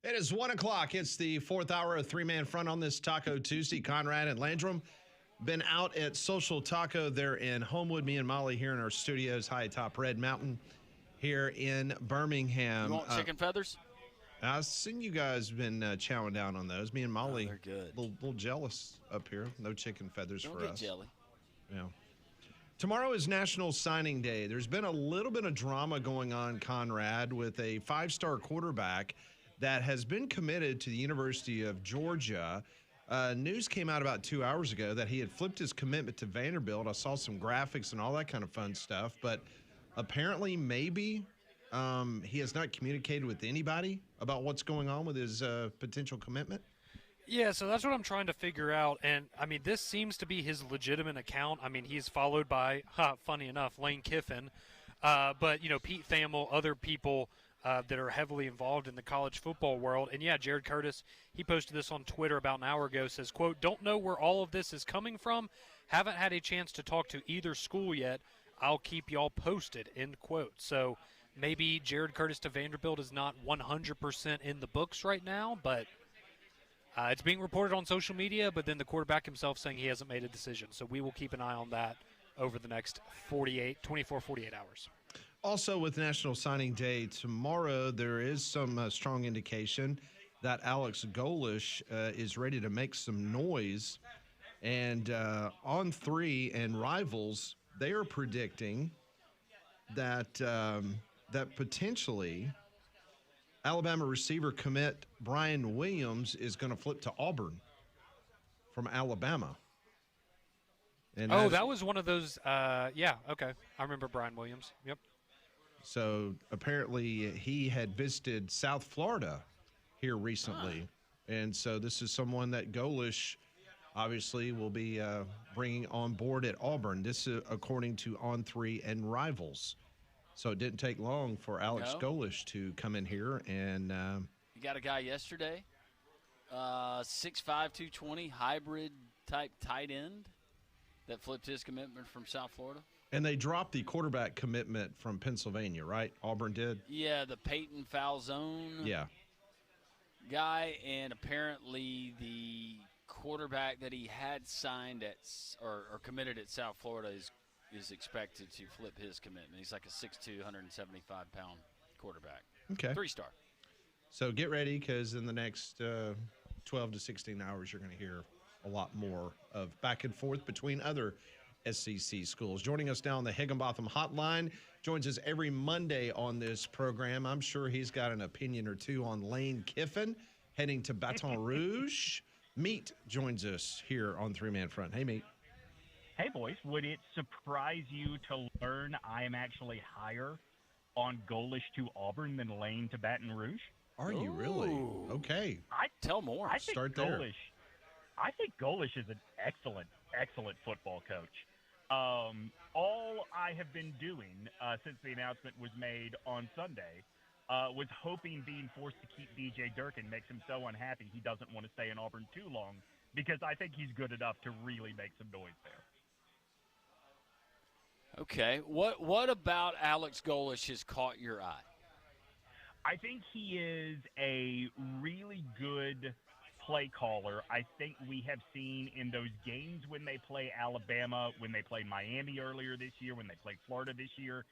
It is 1 o'clock. It's the fourth hour of three-man front on this Taco Tuesday. Conrad and Landrum been out at Social Taco. They're in Homewood. Me and Molly here in our studios, high atop Red Mountain here in Birmingham. You want chicken feathers? I've seen you guys been chowing down on those. Me and Molly, they're good. Little jealous up here. No chicken feathers Don't for get us. jelly. Yeah. Tomorrow is National Signing Day. There's been a little bit of drama going on, Conrad, with a five-star quarterback that has been committed to the University of Georgia. News came out about 2 hours ago that he had flipped his commitment to Vanderbilt. I saw some graphics and all that kind of fun stuff, but apparently maybe he has not communicated with anybody about what's going on with his potential commitment. Yeah, so that's what I'm trying to figure out. And, I mean, this seems to be his legitimate account. I mean, he's followed by, funny enough, Lane Kiffin. But, you know, Pete Thamel, other people that are heavily involved in the college football world. And, yeah, Jared Curtis, he posted this on Twitter about an hour ago, says, quote, "Don't know where all of this is coming from. Haven't had a chance to talk to either school yet. I'll keep y'all posted," end quote. So maybe Jared Curtis to Vanderbilt is not 100% in the books right now, but it's being reported on social media, but then the quarterback himself saying he hasn't made a decision. So we will keep an eye on that over the next 48 hours. Also, with National Signing Day tomorrow, there is some strong indication that Alex Golish is ready to make some noise. And on three and Rivals, they are predicting that that potentially Alabama receiver commit Brian Williams is going to flip to Auburn from Alabama. And that was one of those. Yeah, okay. I remember Brian Williams. Yep. So apparently he had visited South Florida here recently. And so this is someone that Golish obviously will be bringing on board at Auburn. This is according to On Three and Rivals. So it didn't take long for Alex Golish to come in here. And you got a guy yesterday, 6'5", 220, hybrid-type tight end that flipped his commitment from South Florida. And they dropped the quarterback commitment from Pennsylvania, right? Auburn did? Yeah, the Peyton Falzone guy, and apparently the quarterback that he had signed at or committed at South Florida is expected to flip his commitment. He's like a 6'2", 175-pound quarterback. Okay. 3-star. So get ready, because in the next 12 to 16 hours, you're going to hear a lot more of back and forth between other SEC schools. Joining us now on the Higginbotham Hotline, joins us every Monday on this program. I'm sure he's got an opinion or two on Lane Kiffin heading to Baton Rouge. Meat joins us here on Three Man Front. Hey, Meat. Hey, boys. Would it surprise you to learn I am actually higher on Golish to Auburn than Lane to Baton Rouge? Are you really? Okay. Tell more. I think Start there. I think Golish is an excellent football coach. All I have been doing since the announcement was made on Sunday was hoping being forced to keep B.J. Durkin makes him so unhappy he doesn't want to stay in Auburn too long, because I think he's good enough to really make some noise there. Okay. What about Alex Golish has caught your eye? I think he is a really good play caller. I think we have seen in those games when they play Alabama, when they played Miami earlier this year, when they played Florida this year,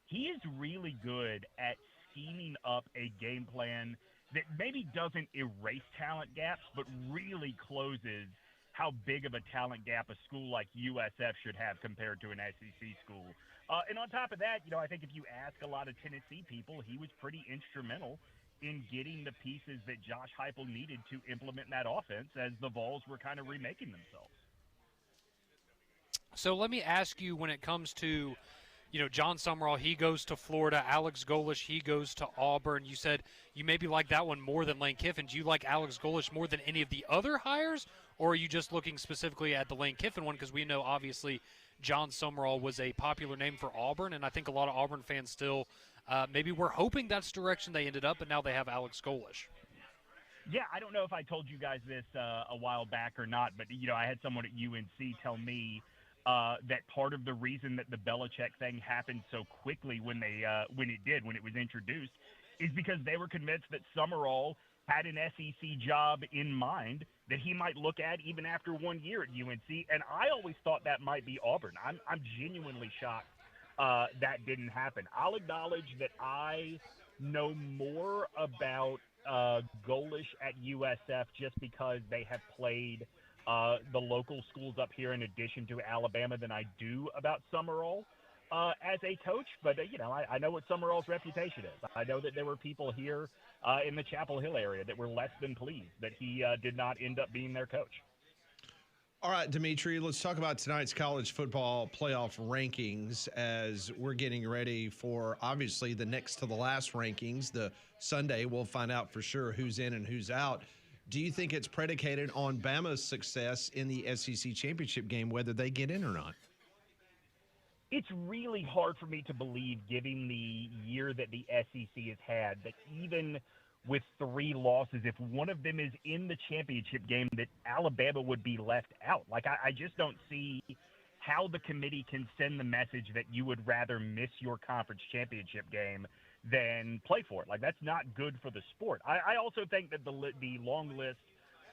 he is really good at scheming up a game plan that maybe doesn't erase talent gaps, but really closes how big of a talent gap a school like USF should have compared to an SEC school. And on top of that, I think if you ask a lot of Tennessee people, he was pretty instrumental in getting the pieces that Josh Heupel needed to implement that offense as the Vols were kind of remaking themselves. So let me ask you, when it comes to, John Summerall, he goes to Florida. Alex Golish, he goes to Auburn. You said you maybe like that one more than Lane Kiffin. Do you like Alex Golish more than any of the other hires, or are you just looking specifically at the Lane Kiffin one? Because we know, obviously, John Summerall was a popular name for Auburn, and I think a lot of Auburn fans still maybe were hoping that's the direction they ended up, but now they have Alex Golish. Yeah, I don't know if I told you guys this a while back or not, but, I had someone at UNC tell me that part of the reason that the Belichick thing happened so quickly when it was introduced, is because they were convinced that Summerall had an SEC job in mind that he might look at even after 1 year at UNC. And I always thought that might be Auburn. I'm genuinely shocked that didn't happen. I'll acknowledge that I know more about Golish at USF just because they have played the local schools up here in addition to Alabama than I do about Summerall as a coach. But, I know what Summerall's reputation is. I know that there were people here in the Chapel Hill area that were less than pleased that he did not end up being their coach. All right, Demetri, let's talk about tonight's college football playoff rankings as we're getting ready for, obviously, the next to the last rankings. The Sunday, we'll find out for sure who's in and who's out. Do you think it's predicated on Bama's success in the SEC championship game, whether they get in or not? It's really hard for me to believe, given the year that the SEC has had, that even with 3 losses, if one of them is in the championship game, that Alabama would be left out. Like, I just don't see how the committee can send the message that you would rather miss your conference championship game than play for it. Like, that's not good for the sport. I also think that the long list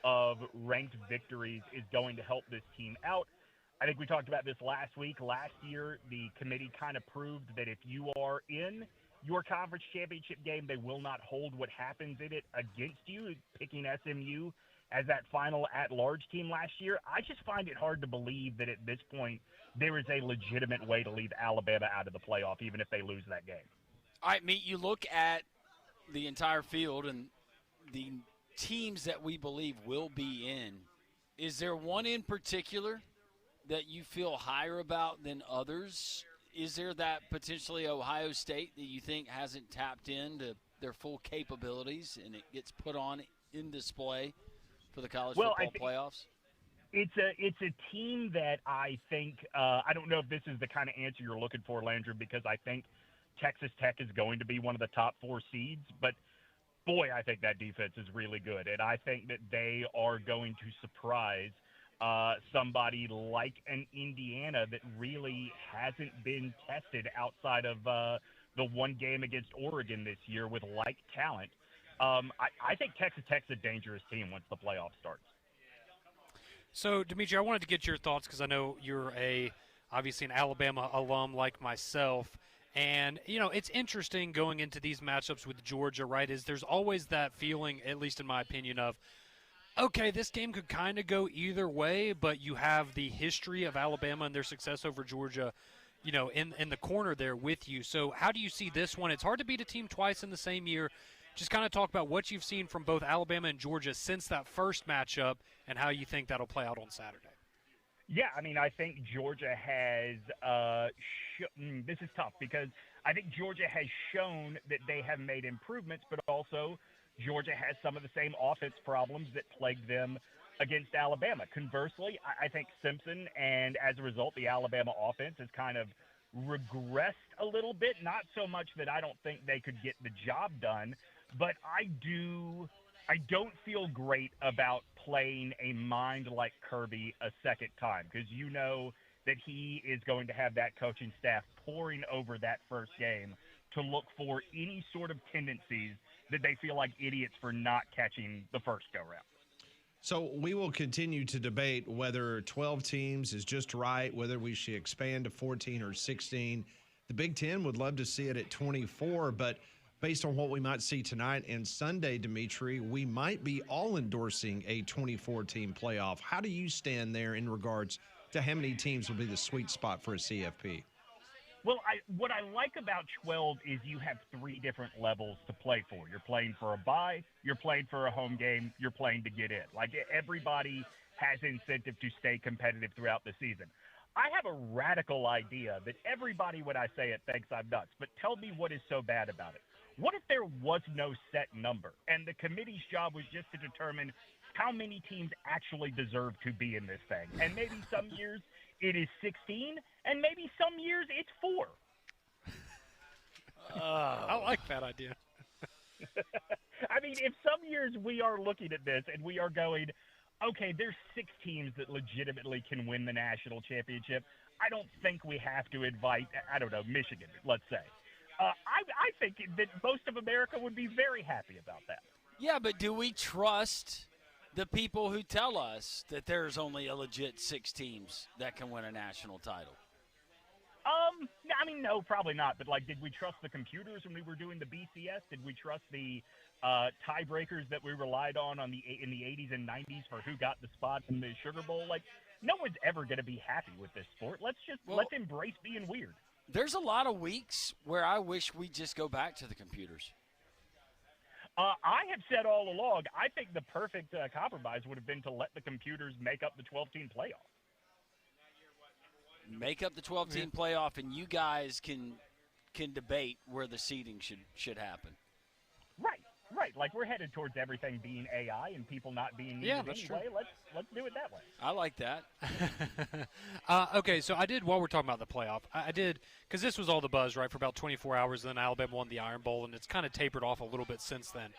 of ranked victories is going to help this team out. I think we talked about this last week. Last year, the committee kind of proved that if you are in your conference championship game, they will not hold what happens in it against you, picking SMU as that final at-large team last year. I just find it hard to believe that at this point there is a legitimate way to leave Alabama out of the playoff, even if they lose that game. All right, Meat, you look at the entire field and the teams that we believe will be in. Is there one in particular that you feel higher about than others? Is there that potentially Ohio State that you think hasn't tapped into their full capabilities and it gets put on in display for the college football playoffs? It's a team that I think I don't know if this is the kind of answer you're looking for, Landry, because I think Texas Tech is going to be one of the top 4 seeds, but boy, I think that defense is really good, and I think that they are going to surprise somebody like an Indiana that really hasn't been tested outside of the one game against Oregon this year with like talent. I think Texas Tech's a dangerous team once the playoff starts. So, Demetri, I wanted to get your thoughts because I know you're obviously an Alabama alum like myself. And, it's interesting going into these matchups with Georgia, right, is there's always that feeling, at least in my opinion, of, okay, this game could kind of go either way, but you have the history of Alabama and their success over Georgia, in the corner there with you. So how do you see this one? It's hard to beat a team twice in the same year. Just kind of talk about what you've seen from both Alabama and Georgia since that first matchup and how you think that'll play out on Saturday. Yeah, I think Georgia has this is tough because I think Georgia has shown that they have made improvements, but also Georgia has some of the same offense problems that plagued them against Alabama. Conversely, I think Simpson, and as a result, the Alabama offense has kind of regressed a little bit. Not so much that I don't think they could get the job done, but I don't feel great about playing a mind like Kirby a second time because you know that he is going to have that coaching staff poring over that first game to look for any sort of tendencies that they feel like idiots for not catching the first go-round. So we will continue to debate whether 12 teams is just right, whether we should expand to 14 or 16. The Big Ten would love to see it at 24, but based on what we might see tonight and Sunday, Demetri, we might be all endorsing a 24-team playoff. How do you stand there in regards to how many teams will be the sweet spot for a CFP? Well, what I like about 12 is you have 3 different levels to play for. You're playing for a bye, you're playing for a home game, you're playing to get in. Like, everybody has incentive to stay competitive throughout the season. I have a radical idea that everybody, when I say it, thinks I'm nuts, but tell me what is so bad about it. What if there was no set number and the committee's job was just to determine how many teams actually deserve to be in this thing? And maybe some years it is 16, and maybe some years it's 4. I like that idea. If some years we are looking at this and we are going, okay, there's 6 teams that legitimately can win the national championship, I don't think we have to invite, Michigan, let's say. I think that most of America would be very happy about that. Yeah, but do we trust the people who tell us that there's only a legit 6 teams that can win a national title? I mean, no, probably not. But, like, did we trust the computers when we were doing the BCS? Did we trust the tiebreakers that we relied on in the 80s and 90s for who got the spot in the Sugar Bowl? Like, no one's ever going to be happy with this sport. Let's embrace being weird. There's a lot of weeks where I wish we'd just go back to the computers. I have said all along, I think the perfect compromise would have been to let the computers make up the 12-team playoff. Make up the 12-team playoff, and you guys can debate where the seeding should happen. Right. Like, we're headed towards everything being AI and people not being needed anyway. True. Let's do it that way. I like that. Okay, so I did, while we're talking about the playoff, I did, because this was all the buzz, right, for about 24 hours, and then Alabama won the Iron Bowl, and it's kind of tapered off a little bit since then.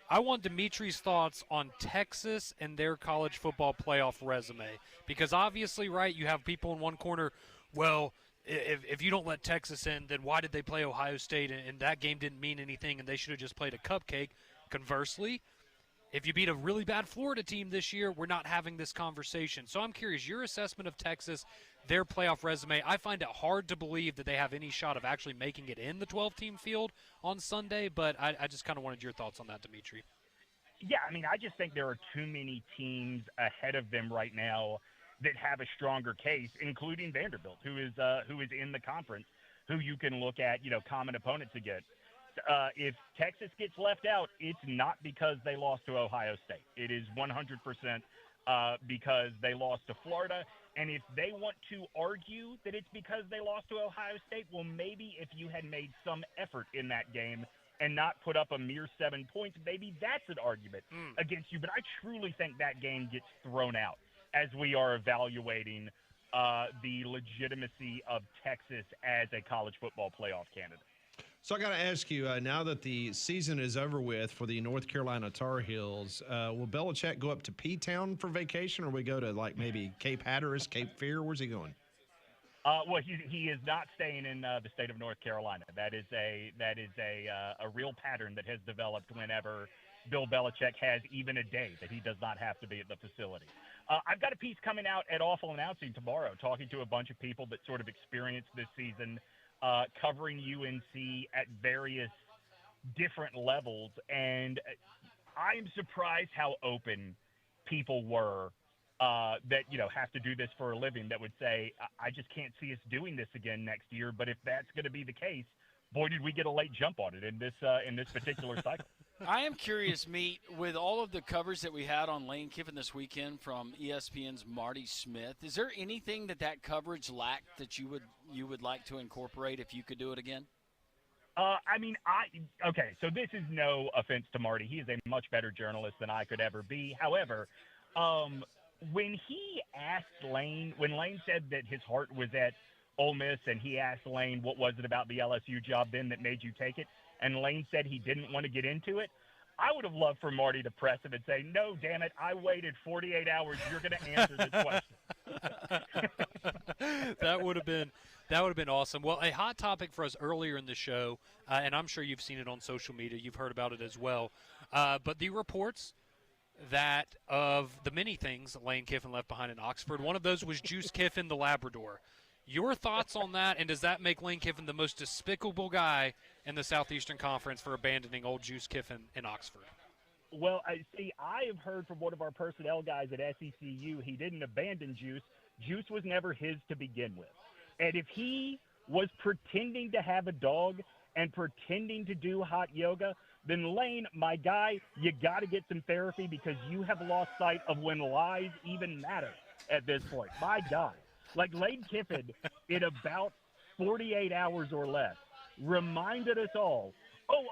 I want Demetri's thoughts on Texas and their college football playoff resume, because obviously, right, you have people in one corner, well, if you don't let Texas in, then why did they play Ohio State, and that game didn't mean anything, and they should have just played a cupcake. Conversely, if you beat a really bad Florida team this year, we're not having this conversation. So I'm curious, your assessment of Texas, their playoff resume. I find it hard to believe that they have any shot of actually making it in the 12-team field on Sunday, but I just kind of wanted your thoughts on that, Demetri. Yeah, I mean, I just think there are too many teams ahead of them right now that have a stronger case, including Vanderbilt, who is in the conference, who you can look at, common opponents against. If Texas gets left out, it's not because they lost to Ohio State. It is 100% because they lost to Florida. And if they want to argue that it's because they lost to Ohio State, well, maybe if you had made some effort in that game and not put up a mere 7 points, maybe that's an argument against you. But I truly think that game gets thrown out as we are evaluating the legitimacy of Texas as a college football playoff candidate. So I got to ask you, now that the season is over with for the North Carolina Tar Heels, will Belichick go up to P-Town for vacation, or we go to, like, maybe Cape Hatteras, Cape Fear? Where's he going? Well, he is not staying in the state of North Carolina. That is a real pattern that has developed whenever Bill Belichick has even a day that he does not have to be at the facility. I've got a piece coming out at Awful Announcing tomorrow, talking to a bunch of people that sort of experienced this season, covering UNC at various different levels. And I'm surprised how open people were that, have to do this for a living, that would say, I just can't see us doing this again next year. But if that's going to be the case, boy, did we get a late jump on it in this particular cycle. I am curious, Meat, with all of the coverage that we had on Lane Kiffin this weekend from ESPN's Marty Smith, is there anything that coverage lacked that you would like to incorporate if you could do it again? Okay, so this is no offense to Marty. He is a much better journalist than I could ever be. However, when Lane said that his heart was at Ole Miss and he asked Lane, what was it about the LSU job then that made you take it? And Lane said he didn't want to get into it, I would have loved for Marty to press him and say, no, damn it, I waited 48 hours. You're going to answer this question. That would have been awesome. Well, a hot topic for us earlier in the show, and I'm sure you've seen it on social media. You've heard about it as well. But the reports that of the many things that Lane Kiffin left behind in Oxford, one of those was Juice Kiffin, the Labrador. Your thoughts on that, and does that make Lane Kiffin the most despicable guy in the Southeastern Conference for abandoning old Juice Kiffin in Oxford? Well, I have heard from one of our personnel guys at SECCU, he didn't abandon Juice. Juice was never his to begin with. And if he was pretending to have a dog and pretending to do hot yoga, then Lane, my guy, you got to get some therapy because you have lost sight of when lies even matter at this point. My God. Like Lane Kiffin, in about 48 hours or less, reminded us all,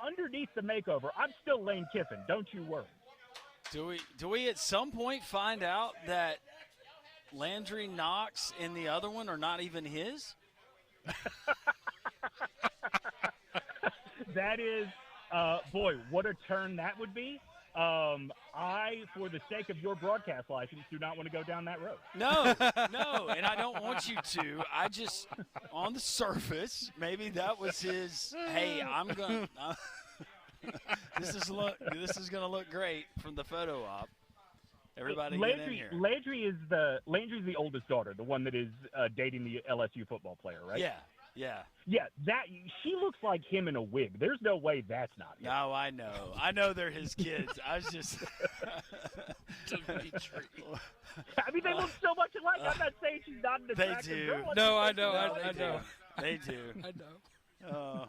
underneath the makeover, I'm still Lane Kiffin. Don't you worry. Do we at some point find out that Landry Knox and the other one are not even his? That is, boy, what a turn that would be. I, for the sake of your broadcast license, do not want to go down that road. No, and I don't want you to. I just, on the surface, maybe that was his, hey, I'm going to. This is going to look great from the photo op. Everybody get in here. Landry's the oldest daughter, the one that is dating the LSU football player, right? Yeah. Yeah, she looks like him in a wig. There's no way that's not him. No, I know. I know they're his kids. I was just Demetri. I mean, they look so much alike. I'm not saying she's not an attractive do. girl. No, I know. I know. They do. I know.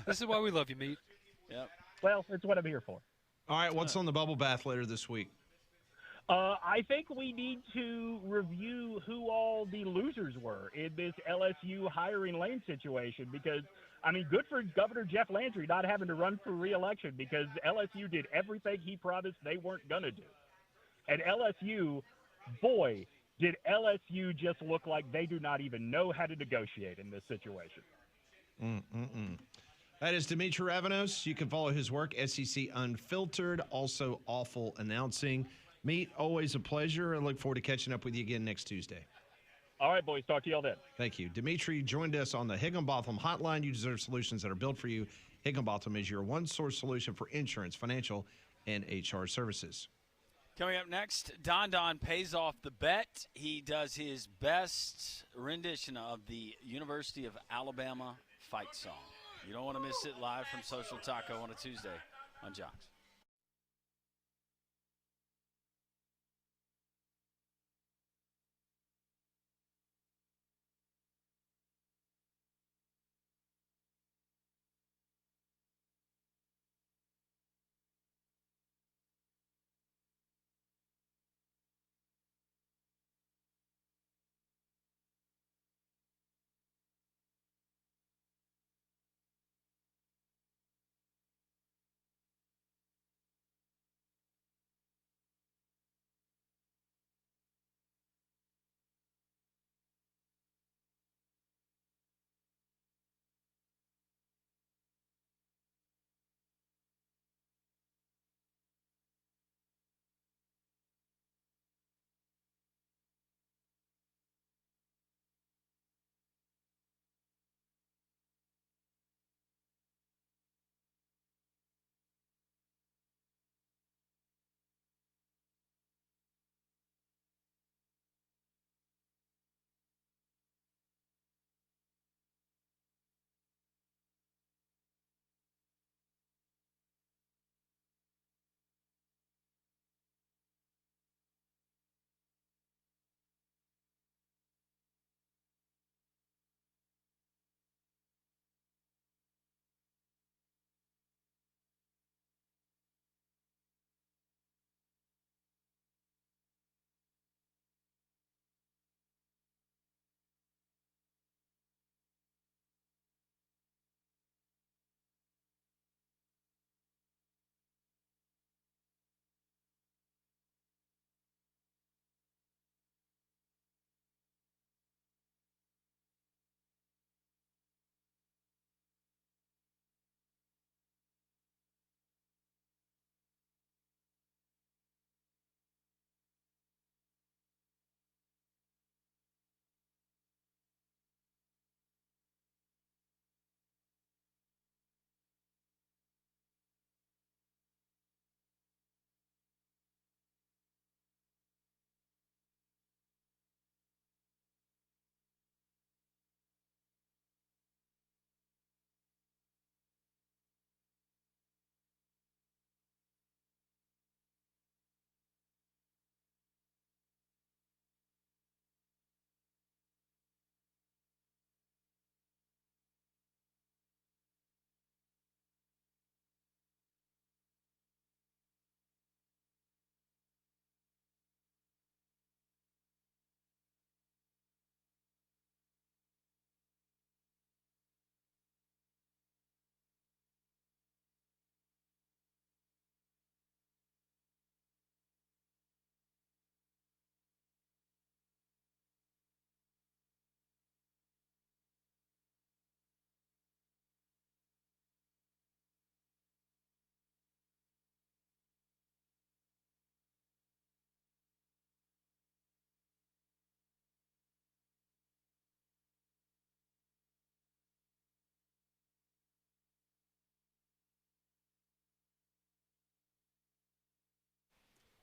This is why we love you, Meat. Yep. Well, it's what I'm here for. All right, what's on the bubble bath later this week? I think we need to review who all the losers were in this LSU hiring lane situation because, I mean, good for Governor Jeff Landry not having to run for re-election because LSU did everything he promised they weren't going to do. And LSU, boy, did LSU just look like they do not even know how to negotiate in this situation. That is Demetri Ravanos. You can follow his work, SEC Unfiltered, also Awful Announcing. Meet, always a pleasure. I look forward to catching up with you again next Tuesday. All right, boys. Talk to y'all then. Thank you. Demetri joined us on the Higginbotham Hotline. You deserve solutions that are built for you. Higginbotham is your one-source solution for insurance, financial, and HR services. Coming up next, Don pays off the bet. He does his best rendition of the University of Alabama fight song. You don't want to miss it live from Social Taco on a Tuesday on Jocks.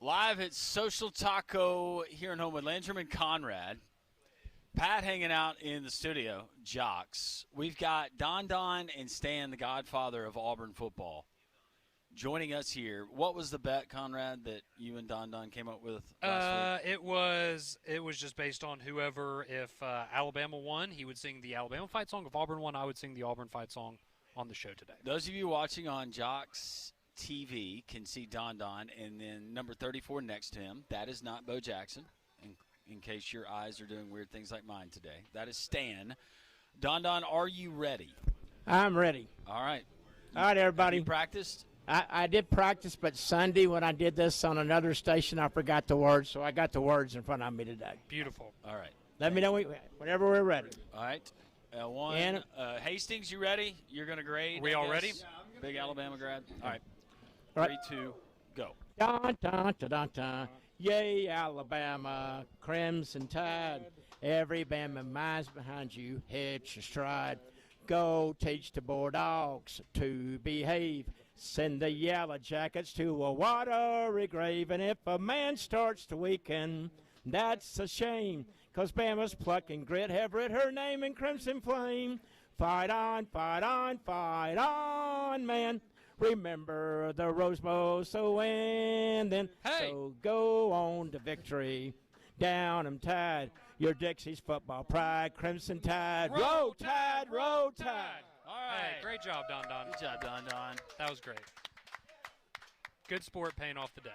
Live at Social Taco here in Homewood. Landrum and Conrad. Pat hanging out in the studio. Jocks. We've got Don and Stan, the godfather of Auburn football, joining us here. What was the bet, Conrad, that you and Don came up with last week? It was just based on whoever. If Alabama won, he would sing the Alabama fight song. If Auburn won, I would sing the Auburn fight song on the show today. Those of you watching on Jocks TV can see Don and then number 34 next to him. That is not Bo Jackson, in case your eyes are doing weird things like mine today. That is Stan. Don, are you ready? I'm ready. All right. All right, everybody. Have you practiced? I did practice, but Sunday when I did this on another station, I forgot the words, so I got the words in front of me today. Beautiful. All right. Let me know whenever we're ready. All right. Hastings, you ready? You're going to grade? We all ready? Big Alabama grad? All right. All right. 3, 2, go. Dun, dun, dun, dun, dun. Yay, Alabama, Crimson Tide. Every Bama mind's behind you, hitch your stride. Go teach the Bulldogs to behave. Send the Yellow Jackets to a watery grave. And if a man starts to weaken, that's a shame. 'Cause Bama's pluck and grit have writ her name in crimson flame. Fight on, fight on, fight on, man. Remember the Rose Bowl, so win then. Hey. So go on to victory. Down 'em Tide, your Dixie's football pride. Crimson Tide, roll Tide, roll Tide. All right. Hey, great job, Don. Good job, Don. That was great. Good sport paying off the day.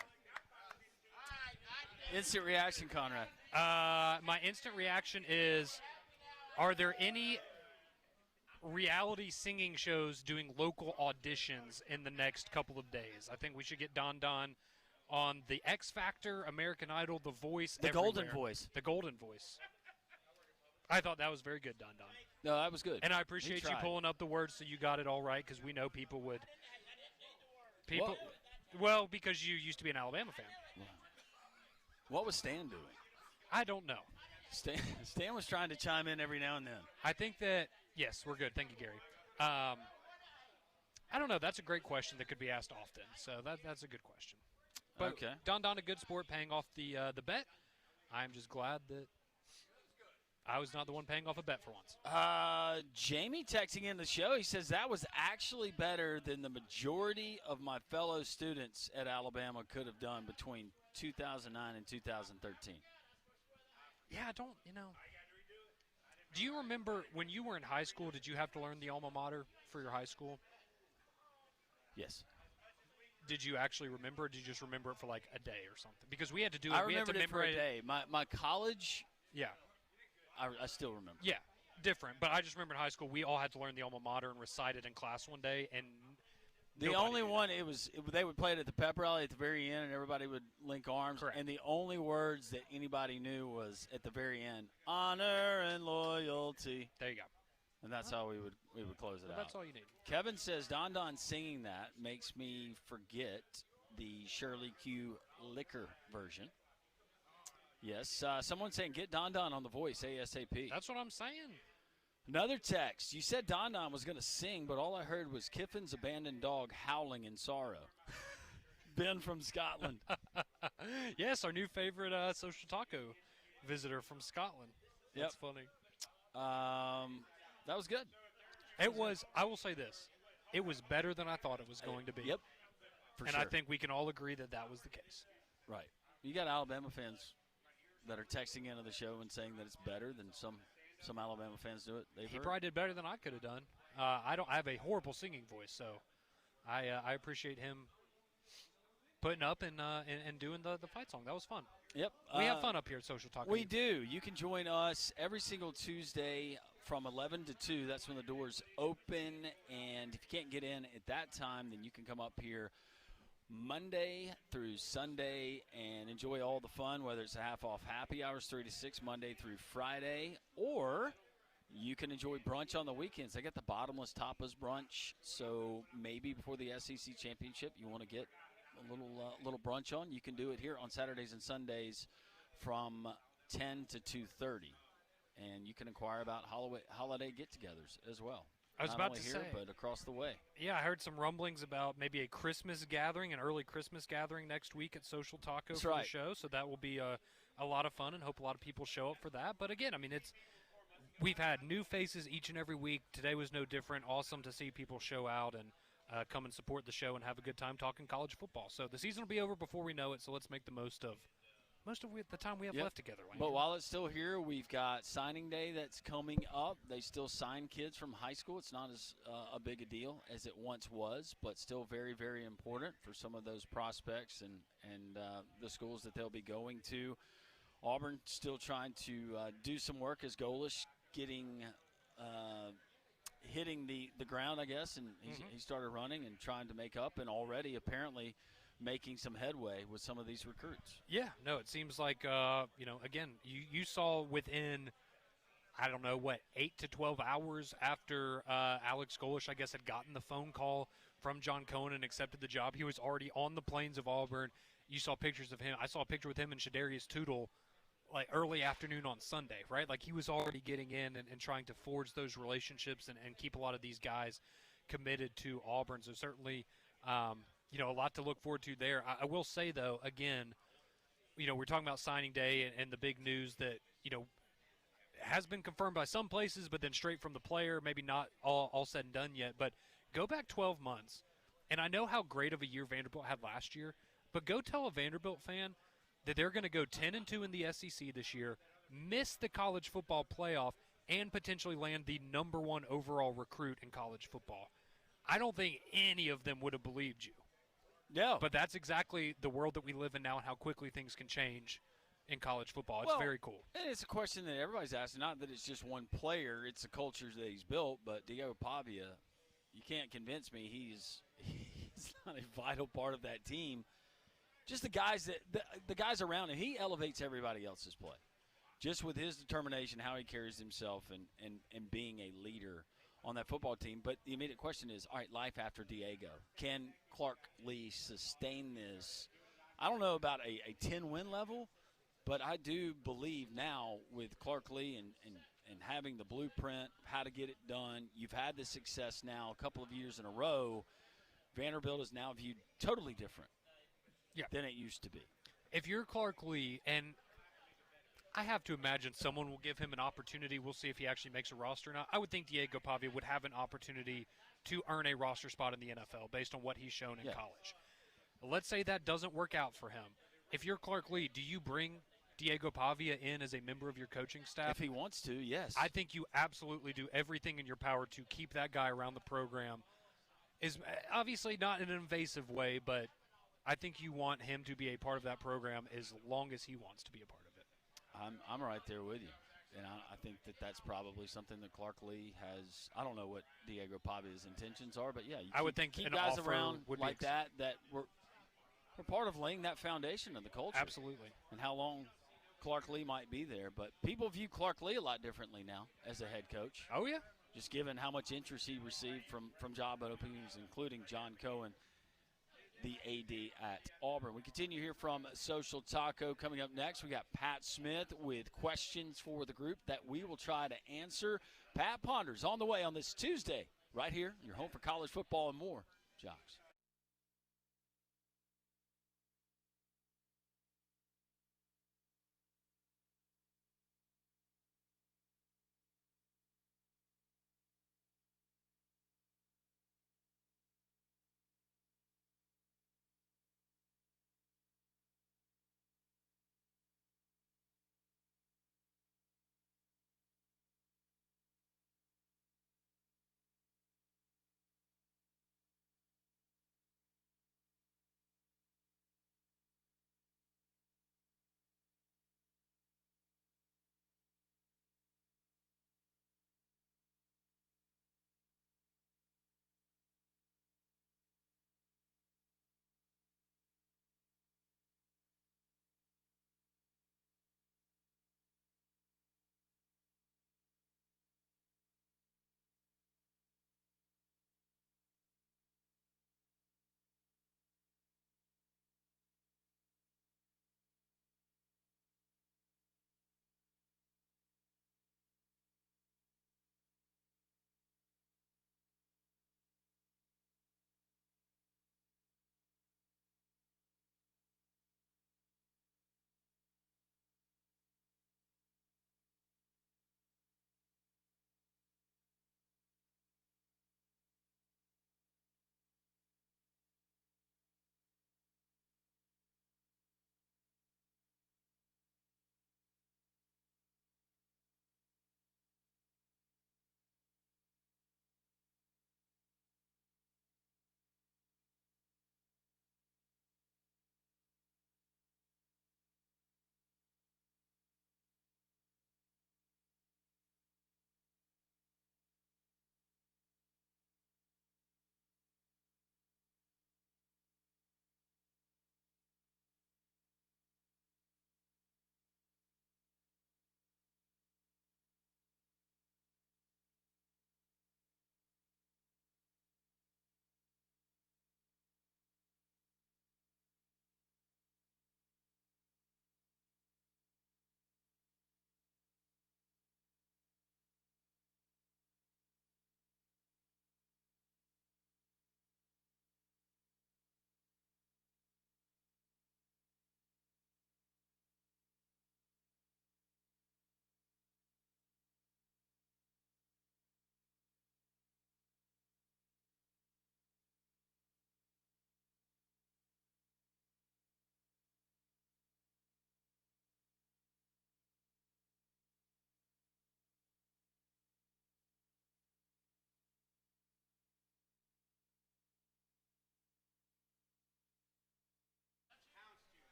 Instant reaction, Conrad. My instant reaction is, are there any reality singing shows doing local auditions in the next couple of days? I think we should get Don on the X Factor, American Idol, The Voice, The everywhere. Golden Voice. The Golden Voice. I thought that was very good, Don. No, that was good. And I appreciate you tried. pulling up the words so you got it all right, because we know people would. What? Well, because you used to be an Alabama fan. What was Stan doing? I don't know. Stan was trying to chime in every now and then. I think that, yes, we're good. Thank you, Gary. I don't know. That's a great question that could be asked often. So that's a good question. But Okay. Don, a good sport, paying off the bet. I'm just glad that I was not the one paying off a bet for once. Jamie texting in the show, he says that was actually better than the majority of my fellow students at Alabama could have done between 2009 and 2013. Yeah, do you remember when you were in high school, did you have to learn the alma mater for your high school? Yes. Did you actually remember it? Did you just remember it for like a day or something? Because we had to do it. I we had to remembered it for a memorize day. My college, Yeah. I still remember. Yeah, different. But I just remember in high school we all had to learn the alma mater and recite it in class one day, and The only one, they would play it at the pep rally at the very end, and everybody would link arms. Correct. And the only words that anybody knew was at the very end, honor and loyalty. There you go. And that's how we would close it out. That's all you need. Kevin says Don singing that makes me forget the Shirley Q liquor version. Yes, someone saying get Don on the Voice ASAP. That's what I'm saying. Another text. You said Don was going to sing, but all I heard was Kiffin's abandoned dog howling in sorrow. Ben from Scotland. Yes, our new favorite Social Taco visitor from Scotland. That's funny. That was good. It was. I will say this. It was better than I thought it was going to be. Yep. And I think we can all agree that was the case. Right. You got Alabama fans that are texting into the show and saying that it's better than some Alabama fans do it. He probably did better than I could have done. I have a horrible singing voice, so I appreciate him putting up and doing the fight song. That was fun. Yep. We have fun up here at Social Talk. We do. You can join us every single Tuesday from 11 to 2. That's when the doors open. And if you can't get in at that time, then you can come up here Monday through Sunday and enjoy all the fun, whether it's a half-off happy hours 3 to 6 Monday through Friday, or you can enjoy brunch on the weekends. They got the bottomless tapas brunch, so maybe before the SEC championship you want to get a little brunch on. You can do it here on Saturdays and Sundays from 10 to 2:30, and you can inquire about holiday get-togethers as well. I was not about only to here, say, but across the way. Yeah, I heard some rumblings about maybe a Christmas gathering, an early Christmas gathering next week at Social Taco That's for right. the show. So that will be a lot of fun, and hope a lot of people show up for that. But again, I mean, we've had new faces each and every week. Today was no different. Awesome to see people show out and come and support the show and have a good time talking college football. So the season will be over before we know it. So let's make the most of the time we have left together. Landon. But while it's still here, we've got signing day that's coming up. They still sign kids from high school. It's not as a big a deal as it once was, but still very, very important for some of those prospects and the schools that they'll be going to. Auburn still trying to do some work as Golish getting hitting the ground, I guess, and he started running and trying to make up, and already apparently making some headway with some of these recruits. Yeah, no, it seems like, again, you saw within, 8 to 12 hours after Alex Golish, I guess, had gotten the phone call from John Cohen and accepted the job. He was already on the plains of Auburn. You saw pictures of him. I saw a picture with him and Shadarius Tootle like early afternoon on Sunday, right? Like he was already getting in and trying to forge those relationships and keep a lot of these guys committed to Auburn. So certainly a lot to look forward to there. I will say, though, again, we're talking about signing day and the big news that, has been confirmed by some places, but then straight from the player, maybe not all said and done yet. But go back 12 months, and I know how great of a year Vanderbilt had last year, but go tell a Vanderbilt fan that they're going to go 10-2 in the SEC this year, miss the college football playoff, and potentially land the number 1 overall recruit in college football. I don't think any of them would have believed you. No. But that's exactly the world that we live in now and how quickly things can change in college football. It's very cool. And it's a question that everybody's asking, not that it's just one player, it's the culture that he's built, but Diego Pavia, you can't convince me he's not a vital part of that team. Just the guys the guys around him, he elevates everybody else's play. Just with his determination, how he carries himself and being a leader on that football team. But the immediate question is, all right, life after Diego. Can Clark Lee sustain this? I don't know about a 10-win level, but I do believe now with Clark Lee and having the blueprint, how to get it done, you've had the success now a couple of years in a row. Vanderbilt is now viewed totally different than it used to be. If you're Clark Lee, and I have to imagine someone will give him an opportunity. We'll see if he actually makes a roster or not. I would think Diego Pavia would have an opportunity to earn a roster spot in the NFL based on what he's shown in college. Let's say that doesn't work out for him. If you're Clark Lee, do you bring Diego Pavia in as a member of your coaching staff? If he wants to, yes. I think you absolutely do everything in your power to keep that guy around the program. Is obviously not in an invasive way, but I think you want him to be a part of that program as long as he wants to be a part of it. I'm right there with you. And I think that's probably something that Clark Lee has. I don't know what Diego Pavia's intentions are, but I would think keep an guys offer around would like that we're part of laying that foundation of the culture. Absolutely. And how long Clark Lee might be there. But people view Clark Lee a lot differently now as a head coach. Oh, yeah. Just given how much interest he received from job openings, including John Cohen, the AD at Auburn. We continue here from Social Taco. Coming up next, we got Pat Smith with questions for the group that we will try to answer. Pat ponders on the way on this Tuesday, right here, your home for college football and more. Jocks.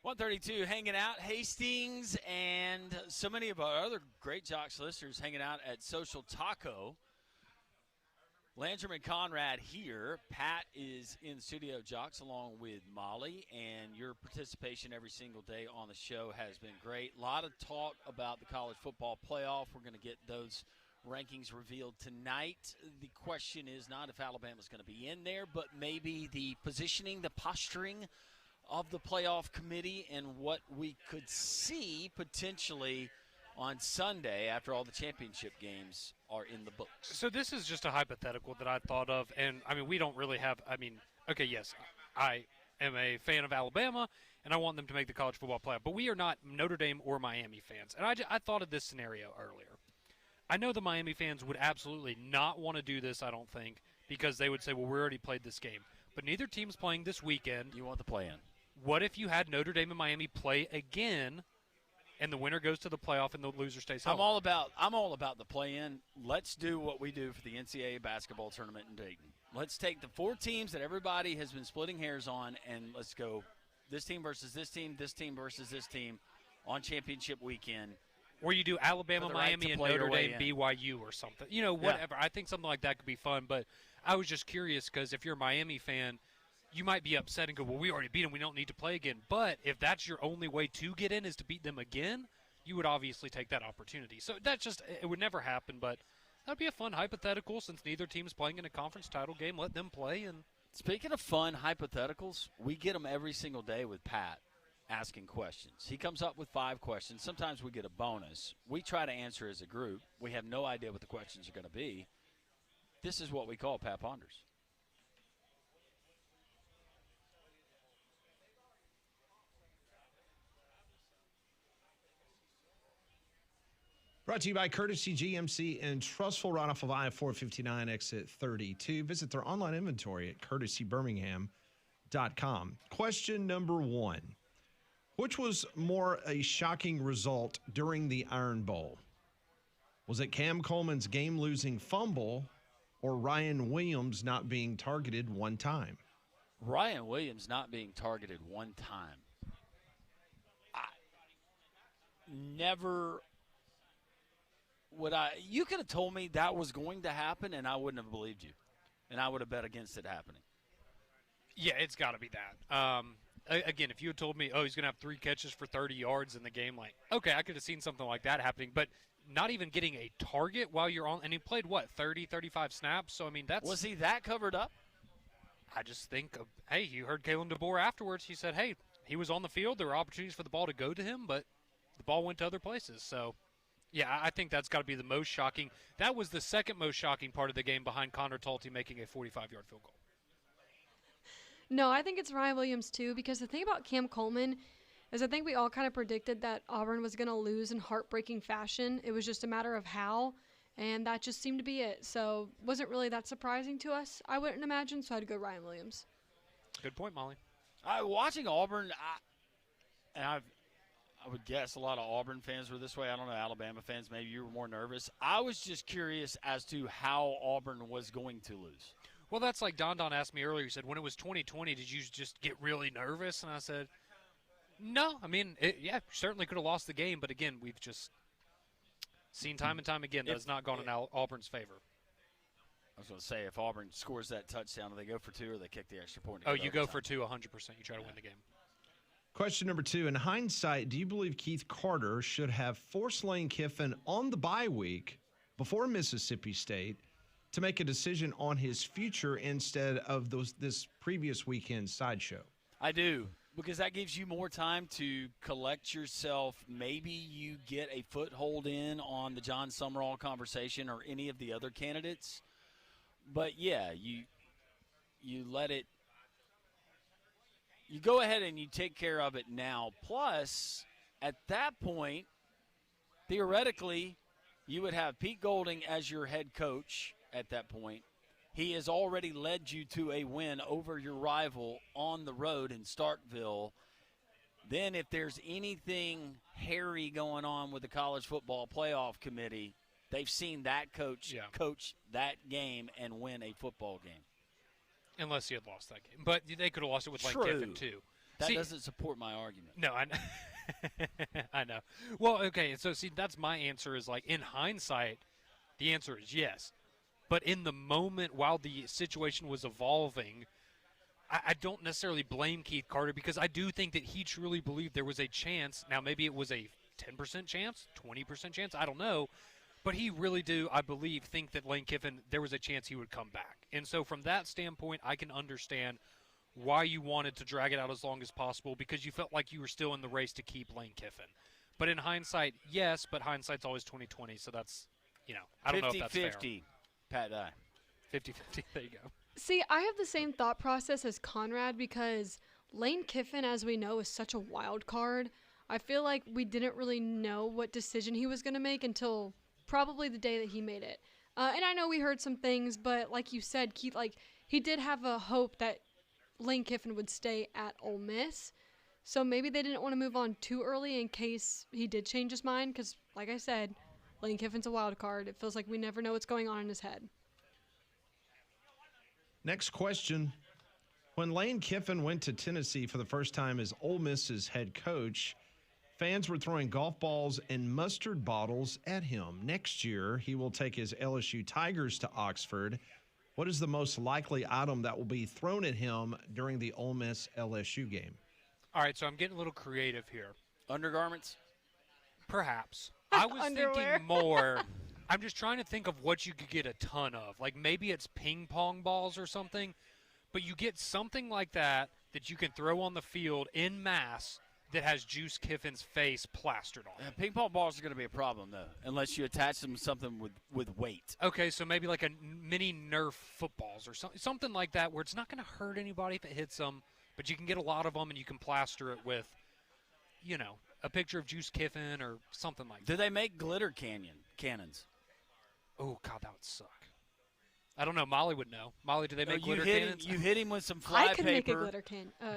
132 hanging out, Hastings, and so many of our other great Jocks listeners hanging out at Social Taco. Landrum and Conrad here. Pat is in the studio, Jocks, along with Molly, and your participation every single day on the show has been great. A lot of talk about the college football playoff. We're going to get those rankings revealed tonight. The question is not if Alabama's going to be in there, but maybe the positioning, the posturing of the playoff committee and what we could see potentially on Sunday after all the championship games are in the books. So this is just a hypothetical that I thought of, and, I mean, we don't really have – I mean, okay, yes, I am a fan of Alabama, and I want them to make the college football playoff, but we are not Notre Dame or Miami fans. And I thought of this scenario earlier. I know the Miami fans would absolutely not want to do this, I don't think, because they would say, well, we already played this game. But neither team's playing this weekend. You want the play-in. What if you had Notre Dame and Miami play again, and the winner goes to the playoff and the loser stays home? I'm all about the play-in. Let's do what we do for the NCAA basketball tournament in Dayton. Let's take the 4 teams that everybody has been splitting hairs on, and let's go this team versus this team versus this team on championship weekend. Or you do Alabama, Miami, and Notre Dame, BYU or something. You know, whatever. Yeah. I think something like that could be fun. But I was just curious because if you're a Miami fan, you might be upset and go, well, we already beat them. We don't need to play again. But if that's your only way to get in is to beat them again, you would obviously take that opportunity. So that's just – it would never happen. But that would be a fun hypothetical since neither team's playing in a conference title game. Let them play. And speaking of fun hypotheticals, we get them every single day with Pat asking questions. He comes up with 5 questions. Sometimes we get a bonus. We try to answer as a group. We have no idea what the questions are going to be. This is what we call Pat Ponders. Brought to you by Courtesy GMC and Trustful Runoff of I-459 exit 32. Visit their online inventory at courtesybirmingham.com. Question number 1. Which was more a shocking result during the Iron Bowl? Was it Cam Coleman's game-losing fumble or Ryan Williams not being targeted one time? Ryan Williams not being targeted one time. You could have told me that was going to happen, and I wouldn't have believed you. And I would have bet against it happening. Yeah, it's got to be that. Again, if you had told me, oh, he's going to have 3 catches for 30 yards in the game, like, okay, I could have seen something like that happening. But not even getting a target while you're on – and he played, 30, 35 snaps? So, I mean, that's – Was he that covered up? I just think, hey, you heard Kalen DeBoer afterwards. He said, hey, he was on the field. There were opportunities for the ball to go to him, but the ball went to other places. So, yeah, I think that's got to be the most shocking. That was the second most shocking part of the game behind Connor Talty making a 45-yard field goal. No, I think it's Ryan Williams, too, because the thing about Cam Coleman is I think we all kind of predicted that Auburn was going to lose in heartbreaking fashion. It was just a matter of how, and that just seemed to be it. So it wasn't really that surprising to us, I wouldn't imagine, so I'd go Ryan Williams. Good point, Molly. Watching Auburn, I would guess a lot of Auburn fans were this way. I don't know, Alabama fans, maybe you were more nervous. I was just curious as to how Auburn was going to lose. Well, that's like Don asked me earlier. He said, when it was 2020, did you just get really nervous? And I said, no. I mean, certainly could have lost the game. But, again, we've just seen time and time again that has not gone in Auburn's favor. I was going to say, if Auburn scores that touchdown, do they go for 2 or they kick the extra point? Oh, you go for 2 100%. You try to win the game. Question number 2. In hindsight, do you believe Keith Carter should have forced Lane Kiffin on the bye week before Mississippi State to make a decision on his future instead of this previous weekend sideshow? I do, because that gives you more time to collect yourself. Maybe you get a foothold in on the John Summerall conversation or any of the other candidates. But, yeah, you let it – you go ahead and you take care of it now. Plus, at that point, theoretically, you would have Pete Golding as your head coach at that point. He has already led you to a win over your rival on the road in Starkville. Then if there's anything hairy going on with the college football playoff committee, they've seen that coach coach that game and win a football game. Unless he had lost that game. But they could have lost it with Lane Kiffin, too. That doesn't support my argument. No, I know. I know. Well, okay, so see, that's my answer is like in hindsight, the answer is yes. But in the moment while the situation was evolving, I don't necessarily blame Keith Carter because I do think that he truly believed there was a chance. Now, maybe it was a 10% chance, 20% chance, I don't know. But he really do, I believe, think that Lane Kiffin, there was a chance he would come back. And so from that standpoint, I can understand why you wanted to drag it out as long as possible because you felt like you were still in the race to keep Lane Kiffin. But in hindsight, yes, but hindsight's always 20/20, so that's, I don't know if that's fair. 50-50, Pat Dye. 50-50, there you go. See, I have the same thought process as Conrad because Lane Kiffin, as we know, is such a wild card. I feel like we didn't really know what decision he was going to make until probably the day that he made it. And I know we heard some things, but like you said, Keith, he did have a hope that Lane Kiffin would stay at Ole Miss. So maybe they didn't want to move on too early in case he did change his mind because, like I said, Lane Kiffin's a wild card. It feels like we never know what's going on in his head. Next question. When Lane Kiffin went to Tennessee for the first time as Ole Miss's head coach, fans were throwing golf balls and mustard bottles at him. Next year, he will take his LSU Tigers to Oxford. What is the most likely item that will be thrown at him during the Ole Miss LSU game? All right, so I'm getting a little creative here. Undergarments? Perhaps. I was Underwear. thinking more. I'm just trying to think of what you could get a ton of. Like maybe it's ping pong balls or something, but you get something like that you can throw on the field in mass that has Juice Kiffin's face plastered on it. Ping pong balls are going to be a problem, though, unless you attach them to something with weight. Okay, so maybe like a mini Nerf footballs or something like that where it's not going to hurt anybody if it hits them, but you can get a lot of them and you can plaster it with, a picture of Juice Kiffin or something like that. Do they make glitter cannons? Oh, God, that would suck. I don't know. Molly would know. Molly, do they make glitter cannons? You hit him with some fly I could paper. make a glitter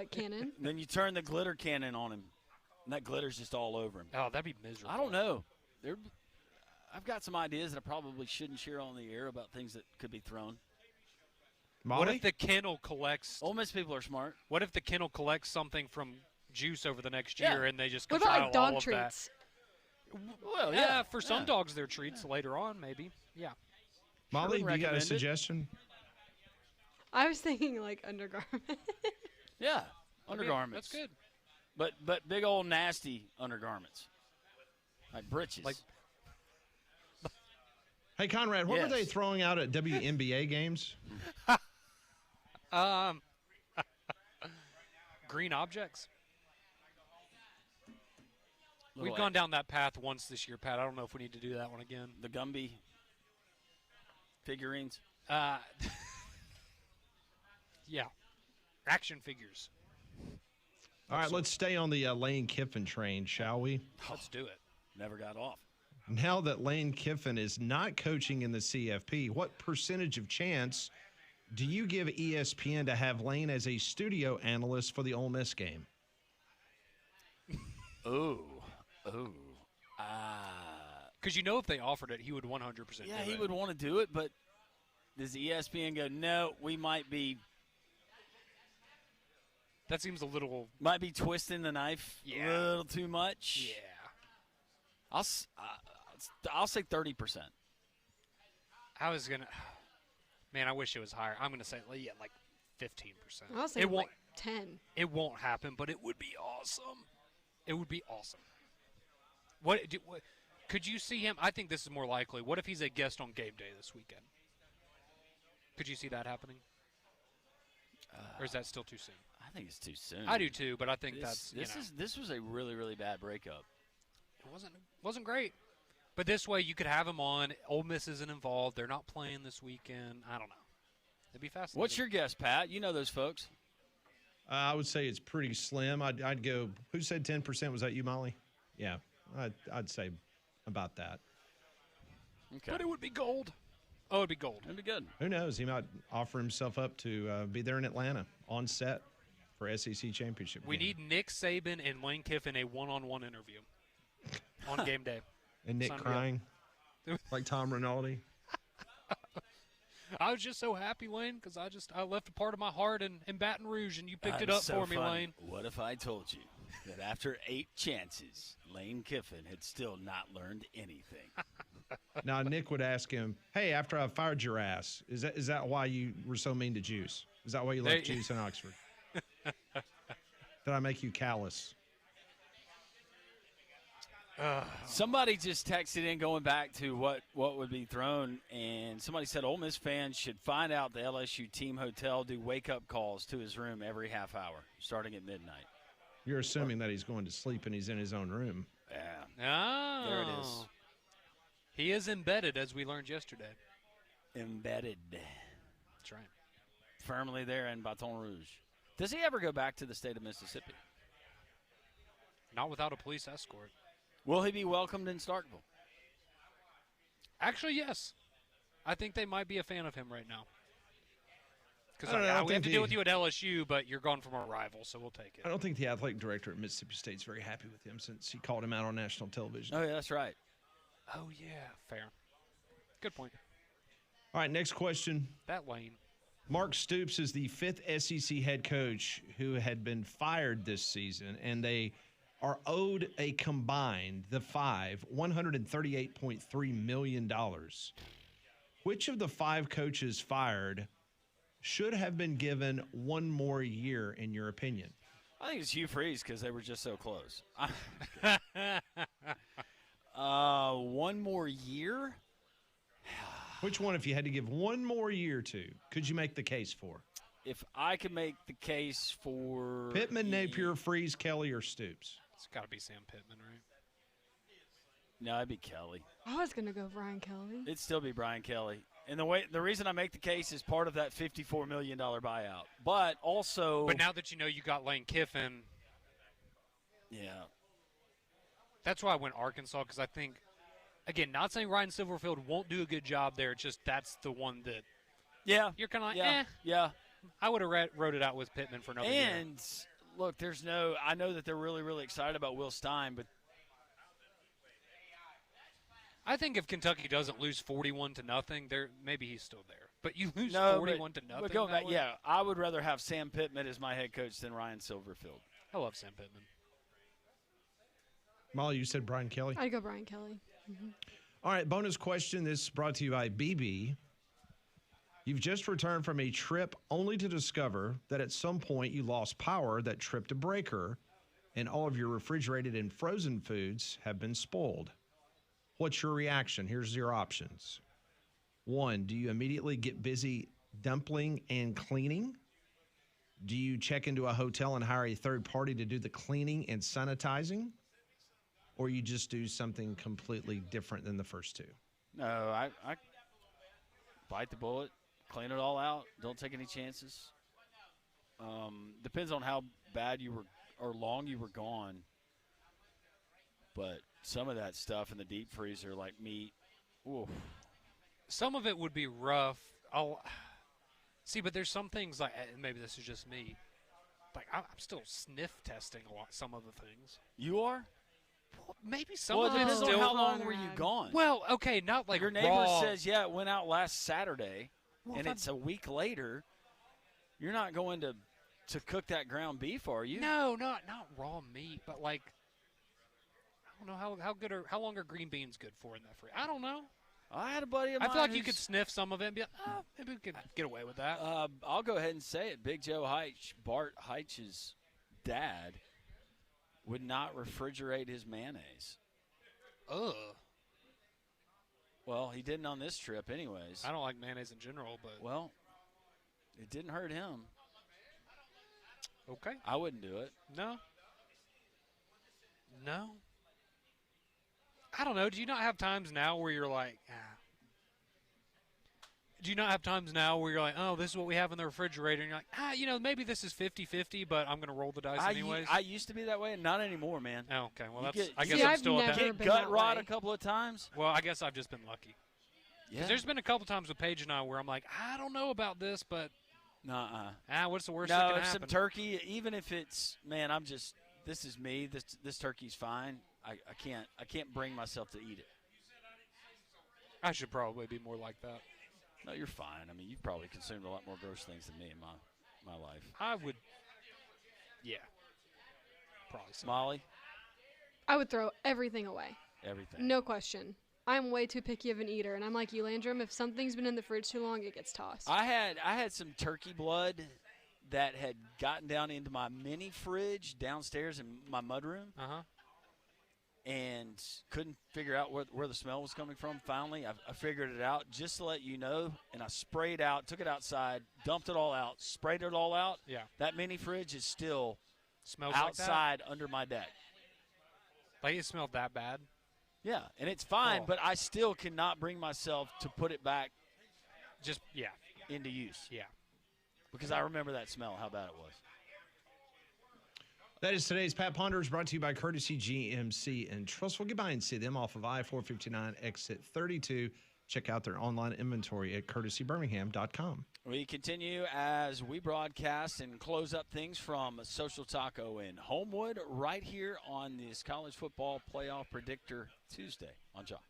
cannon. Then you turn the glitter cannon on him, and that glitter's just all over him. Oh, that'd be miserable. I don't know. I've got some ideas that I probably shouldn't share on the air about things that could be thrown. Molly? What if the kennel collects? Ole Miss people are smart. What if the kennel collects something from Juice over the next year and they just What compile about all dog of treats? that? Well, Yeah, for some dogs, they're treats later on, maybe. Yeah. Molly, Sure, do you got a recommend it. suggestion? I was thinking undergarment. Yeah, undergarments. That's good. But big old nasty undergarments, like britches. Like- Hey, Conrad, what were Yes. they throwing out at WNBA games? Green objects. Little We've gone down that path once this year, Pat. I don't know if we need to do that one again. the Gumby figurines. Yeah. Action figures. All right, let's stay on the Lane Kiffin train, shall we? Let's do it. Never got off. Now that Lane Kiffin is not coaching in the CFP, what percentage of chance do you give ESPN to have Lane as a studio analyst for the Ole Miss game? Because if they offered it, he would 100% do it. Yeah, he would want to do it, but does ESPN go, no, we might be That seems a little. might be twisting the knife a little too much? Yeah. I'll say 30%. I was going to. Man, I wish it was higher. I'm going to say, like 15%. I'll say It won't. 10. It won't happen, but it would be awesome. It would be awesome. Could you see him? I think this is more likely. What if he's a guest on game day this weekend? Could you see that happening? Or is that still too soon? I think it's too soon. I do too, but I think this was a really, really bad breakup. It wasn't great. But this way you could have him on. Ole Miss isn't involved. They're not playing this weekend. I don't know. It'd be fascinating. What's your guess, Pat? You know those folks. I would say it's pretty slim. I'd go. Who said 10%? Was that you, Molly? Yeah, I'd say about that. Okay. But it would be gold. Oh, it'd be gold. It'd be good. Who knows? He might offer himself up to be there in Atlanta on set for SEC championship. We game. need Nick Saban and Lane Kiffin a one-on-one interview on game day. And Nick Sign me up. crying like Tom Rinaldi. I was just so happy, Lane, because I left a part of my heart in Baton Rouge, and you picked it up so for me, funny. Lane. What if I told you that after 8 chances, Lane Kiffin had still not learned anything? Now, Nick would ask him, hey, after I fired your ass, is that why you were so mean to Juice? Is that why you left Juice in Oxford? Did I make you callous? Somebody just texted in going back to what would be thrown, and somebody said Ole Miss fans should find out the LSU team hotel do wake-up calls to his room every half hour, starting at midnight. You're assuming that he's going to sleep and he's in his own room. Yeah. Oh. There it is. He is embedded, as we learned yesterday. Embedded. That's right. Firmly there in Baton Rouge. Does he ever go back to the state of Mississippi? Not without a police escort. Will he be welcomed in Starkville? Actually, yes. I think they might be a fan of him right now. Because we have to deal with you at LSU, but you're gone from our rival, so we'll take it. I don't think the athletic director at Mississippi State's very happy with him since he called him out on national television. Oh, yeah, that's right. Oh, yeah. Fair. Good point. All right, next question. That Lane. Mark Stoops is the 5th SEC head coach who had been fired this season, and they are owed a combined, the five, $138.3 million. Which of the 5 coaches fired should have been given one more year, in your opinion? I think it's Hugh Freeze because they were just so close. One more year? Which one, if you had to give one more year to, could you make the case for? If I could make the case for Pittman, Napier, Freeze, Kelly, or Stoops? It's got to be Sam Pittman, right? No, it'd be Kelly. I was gonna go Brian Kelly. It'd still be Brian Kelly. And the reason I make the case is part of that $54 million buyout. But also. But now that you know you got Lane Kiffin. Yeah. That's why I went Arkansas, because I think, again, not saying Ryan Silverfield won't do a good job there. It's just that's the one that. Yeah. You're kind of like, yeah. Yeah. I would have wrote it out with Pittman for another year. And, look, I know that they're really, really excited about Will Stein, but. I think if Kentucky doesn't lose 41-0, maybe he's still there. But you lose 41-0. But going back, yeah, I would rather have Sam Pittman as my head coach than Ryan Silverfield. I love Sam Pittman. Molly, you said Brian Kelly? I'd go Brian Kelly. Mm-hmm. All right, bonus question. This is brought to you by BB. You've just returned from a trip only to discover that at some point you lost power that tripped a breaker and all of your refrigerated and frozen foods have been spoiled. What's your reaction? Here's your options. 1, do you immediately get busy dumpling and cleaning? Do you check into a hotel and hire a third party to do the cleaning and sanitizing? Or you just do something completely different than the first two? No, I bite the bullet, clean it all out, don't take any chances. Depends on how bad you were or long you were gone. But some of that stuff in the deep freezer, like meat, oof. Some of it would be rough. See, but there's some things like, maybe this is just me. Like I'm still sniff testing some of the things. You are? Well, maybe some well, of it it depends still. on how long were you gone. Well, okay, not like your neighbor raw. says, yeah, it went out last Saturday, well, and it's a week later. You're not going to cook that ground beef, are you? No, not raw meat, but like. I don't know how long are green beans good for in that fridge? I don't know. I had a buddy of mine. I feel like you could sniff some of it and be like, oh, maybe we could get away with that. I'll go ahead and say it. Big Joe Heitch, Bart Heitch's dad, would not refrigerate his mayonnaise. Ugh. Well, he didn't on this trip anyways. I don't like mayonnaise in general, but. Well, it didn't hurt him. Okay. I wouldn't do it. No. I don't know. Do you not have times now where you're like, Do you not have times now where you're like, oh, this is what we have in the refrigerator, and you're like, maybe this is 50-50, but I'm going to roll the dice anyways? I used to be that way, and not anymore, man. Oh, okay. Well, I guess I'm still at that. Get gut rot a couple of times. Well, I guess I've just been lucky. Yeah. There's been a couple times with Paige and I where I'm like, I don't know about this, but what's the worst that can happen? Some turkey, even if it's, man, this is me. This turkey's fine. I can't bring myself to eat it. I should probably be more like that. No, you're fine. I mean, you've probably consumed a lot more gross things than me in my life. I would, yeah, probably so. Molly? I would throw everything away. Everything. No question. I'm way too picky of an eater, and I'm like you, Landrum. If something's been in the fridge too long, it gets tossed. I had some turkey blood that had gotten down into my mini fridge downstairs in my mudroom. Uh-huh. And couldn't figure out where the smell was coming from. Finally, I figured it out, just to let you know, and I sprayed out, took it outside, dumped it all out, sprayed it all out. Yeah. That mini fridge is still Smells outside under my deck. Like it smelled that bad? Yeah, and it's fine, but I still cannot bring myself to put it back into use. Yeah. Because I remember that smell, how bad it was. That is today's Pat Ponders, brought to you by Courtesy GMC and Trustful. Get by and see them off of I-459 exit 32. Check out their online inventory at courtesybirmingham.com. We continue as we broadcast and close up things from Social Taco in Homewood right here on this College Football Playoff Predictor Tuesday on Jocks.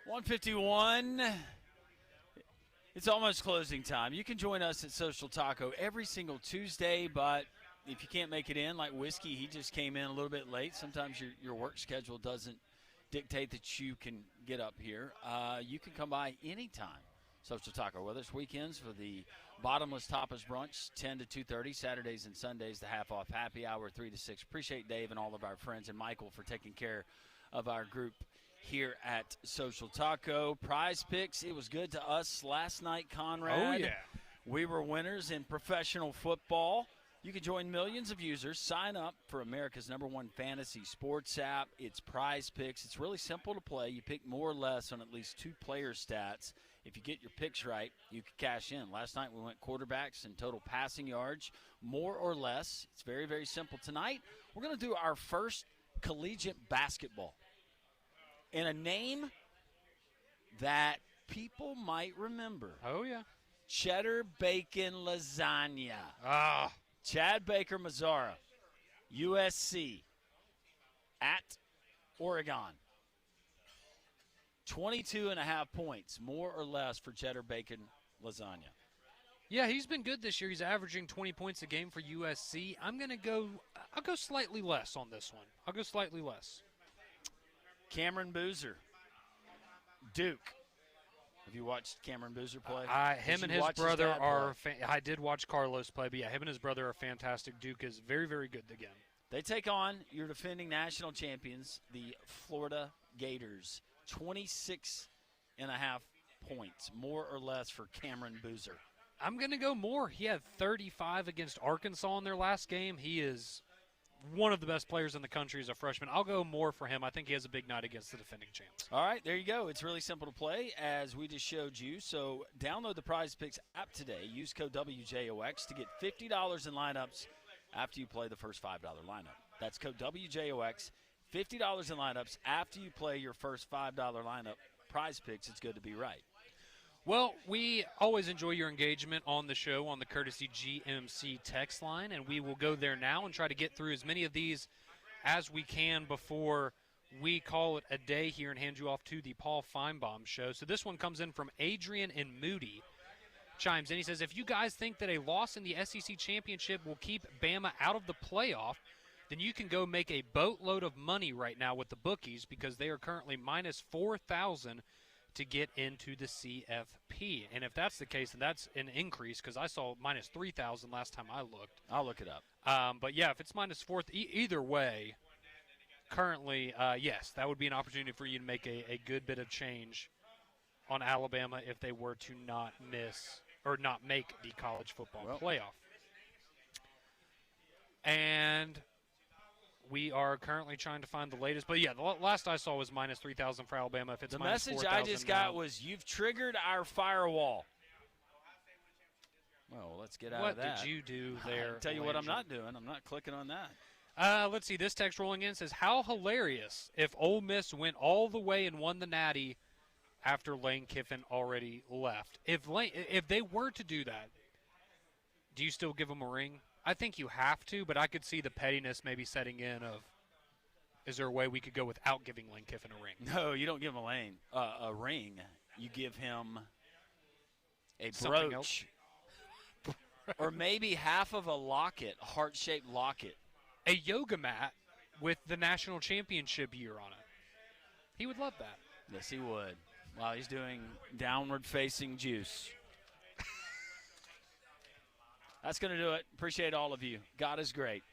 $151. It's almost closing time. You can join us at Social Taco every single Tuesday, but if you can't make it in, like Whiskey, he just came in a little bit late. Sometimes your work schedule doesn't dictate that you can get up here. You can come by anytime Social Taco with us. Weekends for the Bottomless Tapas Brunch, 10 to 2:30. Saturdays and Sundays, the half-off happy hour, 3 to 6. Appreciate Dave and all of our friends and Michael for taking care of our group here at Social Taco. Prize Picks, it was good to us last night, Conrad. Oh, yeah. We were winners in professional football. You can join millions of users. Sign up for America's #1 fantasy sports app. It's Prize Picks. It's really simple to play. You pick more or less on at least 2 player stats. If you get your picks right, you can cash in. Last night we went quarterbacks and total passing yards, more or less. It's very, very simple. Tonight we're going to do our first collegiate basketball. And a name that people might remember. Oh, yeah. Cheddar Bacon Lasagna. Ah. Chad Baker Mazzara, USC, at Oregon. 22.5 points, more or less, for Cheddar Bacon Lasagna. Yeah, he's been good this year. He's averaging 20 points a game for USC. I'll go slightly less on this one. I'll go slightly less. Cameron Boozer, Duke. Have you watched Cameron Boozer play? Him and his brother are I did watch Carlos play, but yeah, him and his brother are fantastic. Duke is very, very good again. They take on your defending national champions, the Florida Gators. 26.5 points, more or less, for Cameron Boozer. I'm going to go more. He had 35 against Arkansas in their last game. He is one of the best players in the country as a freshman. I'll go more for him. I think he has a big night against the defending champs. All right, there you go. It's really simple to play, as we just showed you. So download the Prize Picks app today. Use code WJOX to get $50 in lineups after you play the first $5 lineup. That's code WJOX, $50 in lineups after you play your first $5 lineup. Prize Picks, it's good to be right. Well, we always enjoy your engagement on the show on the Courtesy GMC text line, and we will go there now and try to get through as many of these as we can before we call it a day here and hand you off to the Paul Feinbaum Show. So this one comes in from Adrian and Moody. Chimes in. He says, if you guys think that a loss in the SEC championship will keep Bama out of the playoff, then you can go make a boatload of money right now with the bookies, because they are currently minus 4,000 to get into the CFP. And if that's the case, then that's an increase, because I saw minus 3,000 last time I looked. I'll look it up. But, yeah, if it's minus 4, either way, currently, yes, that would be an opportunity for you to make a good bit of change on Alabama if they were to not miss or not make the college football playoff. And we are currently trying to find the latest. But, yeah, the last I saw was minus 3,000 for Alabama. If it's the minus message 4,000 I just got was, you've triggered our firewall. Well, let's get out of that. What did you do there? I'll tell you what I'm not doing. I'm not clicking on that. Let's see. This text rolling in says, how hilarious if Ole Miss went all the way and won the Natty after Lane Kiffin already left. If they were to do that, do you still give them a ring? I think you have to, but I could see the pettiness maybe setting in of, is there a way we could go without giving Lane Kiffin a ring? No, you don't give him a ring. You give him a Something brooch. Or maybe half of a locket, a heart-shaped locket. A yoga mat with the national championship year on it. He would love that. Yes, he would. While he's doing downward-facing juice. That's going to do it. Appreciate all of you. God is great.